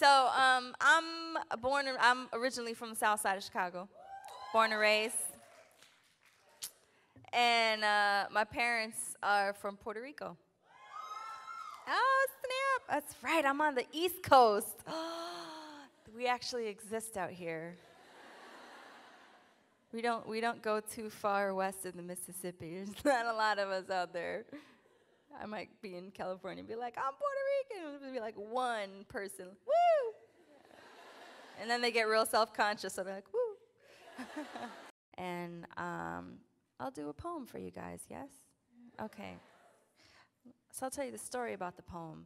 I'm originally from the south side of Chicago, born and raised. And my parents are from Puerto Rico. Oh, snap. That's right, I'm on the East Coast. We actually exist out here. We don't go too far west of the Mississippi. There's not a lot of us out there. I might be in California and be like, I'm Puerto Rican. It'll be like one person, woo! And then they get real self-conscious, so they're like, woo! And I'll do a poem for you guys, yes? Okay. So I'll tell you the story about the poem.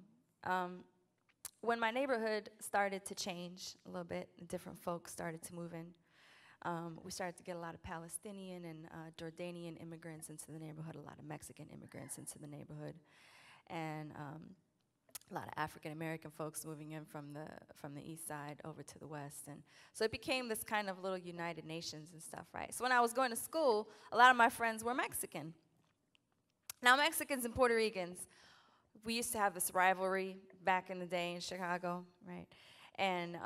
When my neighborhood started to change a little bit, different folks started to move in, we started to get a lot of Palestinian and Jordanian immigrants into the neighborhood, a lot of Mexican immigrants into the neighborhood, and a lot of African American folks moving in from the east side over to the west. And so it became this kind of little United Nations and stuff, right? So when I was going to school, a lot of my friends were Mexican. Now, Mexicans and Puerto Ricans, we used to have this rivalry back in the day in Chicago, right? And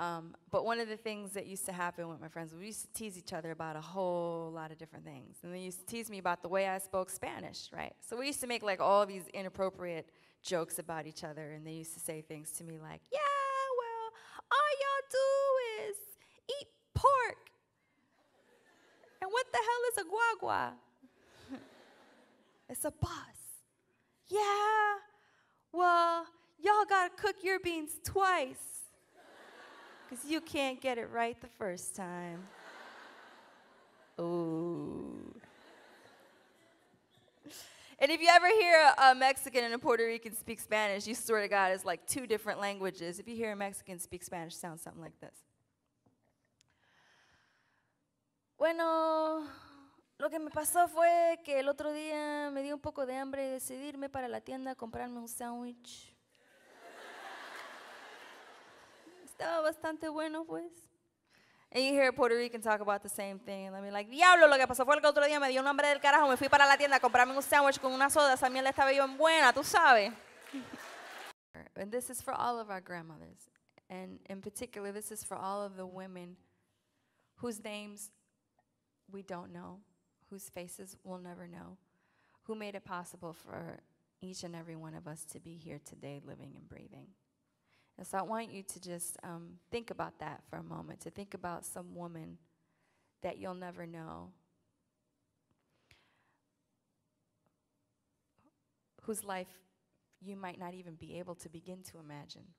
but one of the things that used to happen with my friends, we used to tease each other about a whole lot of different things. And they used to tease me about the way I spoke Spanish, right? So we used to make like all these inappropriate jokes about each other, and they used to say things to me like, yeah, well, all y'all do is eat pork. And what the hell is a guagua? It's a bus. Yeah, well, y'all gotta cook your beans twice, because you can't get it right the first time. Ooh. And if you ever hear a Mexican and a Puerto Rican speak Spanish, you swear to God, it's like two different languages. If you hear a Mexican speak Spanish, it sounds something like this. Bueno, lo que me pasó fue que el otro día me dio un poco de hambre y decidí irme para la tienda a comprarme un sándwich. Estaba bastante bueno, pues. And you hear a Puerto Rican talk about the same thing. Let me like, diablo, lo que pasó fue que el otro día me dio un hambre del carajo, me fui para la tienda a comprarme un sándwich con una soda, esa mierda estaba bien buena, tú sabes. And this is for all of our grandmothers. And in particular, this is for all of the women whose names we don't know, whose faces we'll never know, who made it possible for each and every one of us to be here today, living and breathing. And so I want you to just think about that for a moment, to think about some woman that you'll never know, whose life you might not even be able to begin to imagine,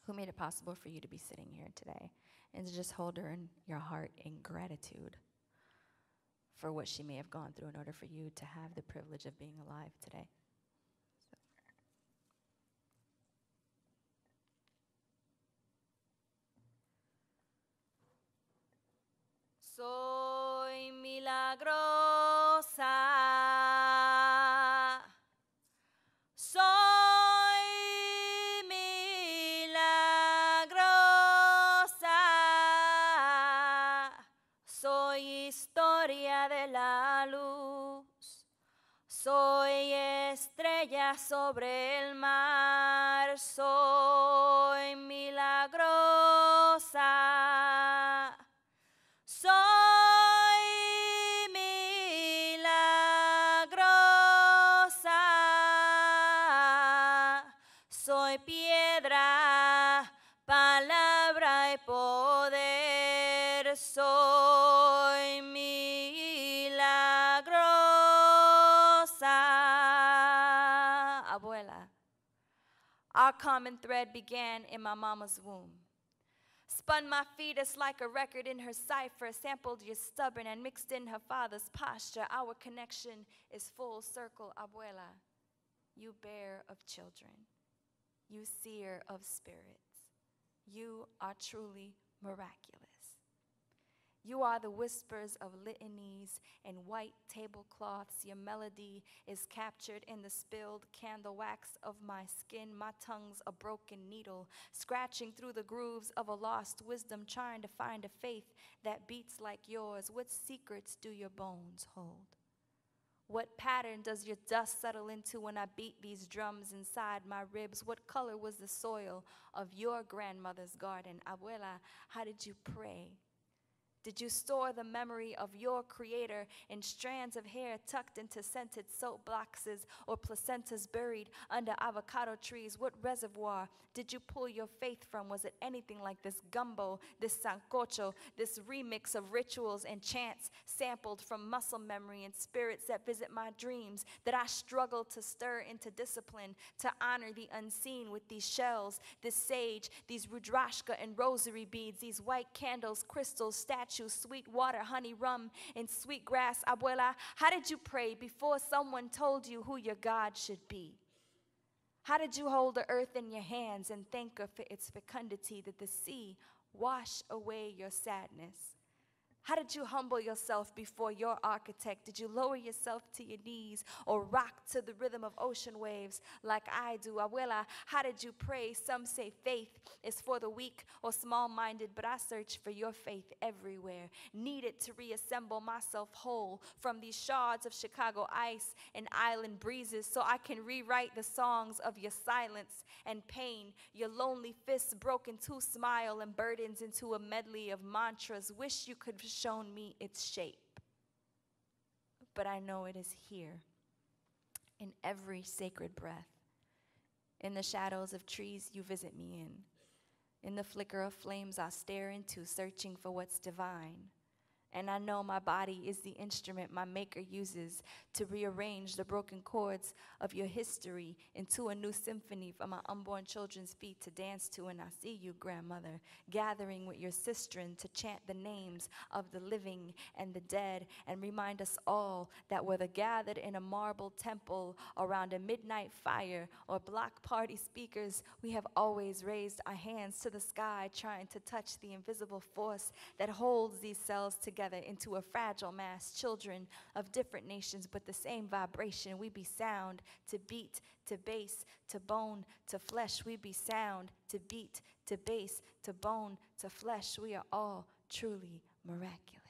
who made it possible for you to be sitting here today, and to just hold her in your heart in gratitude for what she may have gone through in order for you to have the privilege of being alive today. Soy milagrosa, soy milagrosa, soy historia de la luz, soy estrella sobre el mar, soy milagrosa. Soy milagrosa, soy piedra, palabra y poder, soy milagrosa. Abuela, our common thread began in my mama's womb. Spun my fetus like a record in her cipher, sampled your stubborn and mixed in her father's posture. Our connection is full circle, abuela. You bear of children. You seer of spirits. You are truly miraculous. You are the whispers of litanies and white tablecloths. Your melody is captured in the spilled candle wax of my skin. My tongue's a broken needle, scratching through the grooves of a lost wisdom, trying to find a faith that beats like yours. What secrets do your bones hold? What pattern does your dust settle into when I beat these drums inside my ribs? What color was the soil of your grandmother's garden? Abuela, how did you pray? Did you store the memory of your creator in strands of hair tucked into scented soap boxes or placentas buried under avocado trees? What reservoir did you pull your faith from? Was it anything like this gumbo, this sancocho, this remix of rituals and chants sampled from muscle memory and spirits that visit my dreams that I struggle to stir into discipline to honor the unseen with these shells, this sage, these rudrashka and rosary beads, these white candles, crystals, statues, sweet water, honey, rum, and sweet grass? Abuela, how did you pray before someone told you who your God should be? How did you hold the earth in your hands and thank her for its fecundity? Did the sea wash away your sadness? How did you humble yourself before your architect? Did you lower yourself to your knees or rock to the rhythm of ocean waves like I do? Abuela, how did you pray? Some say faith is for the weak or small-minded, but I search for your faith everywhere. Needed to reassemble myself whole from these shards of Chicago ice and island breezes so I can rewrite the songs of your silence and pain, your lonely fists broken to smile and burdens into a medley of mantras. Wish you could have shown me its shape, but I know it is here in every sacred breath, in the shadows of trees you visit me in the flicker of flames I stare into, searching for what's divine. And I know my body is the instrument my maker uses to rearrange the broken chords of your history into a new symphony for my unborn children's feet to dance to. And I see you, grandmother, gathering with your sistren to chant the names of the living and the dead and remind us all that whether gathered in a marble temple around a midnight fire or block party speakers, we have always raised our hands to the sky trying to touch the invisible force that holds these cells together into a fragile mass, children of different nations, but the same vibration. We be sound to beat, to base, to bone, to flesh. We be sound to beat, to base, to bone, to flesh. We are all truly miraculous.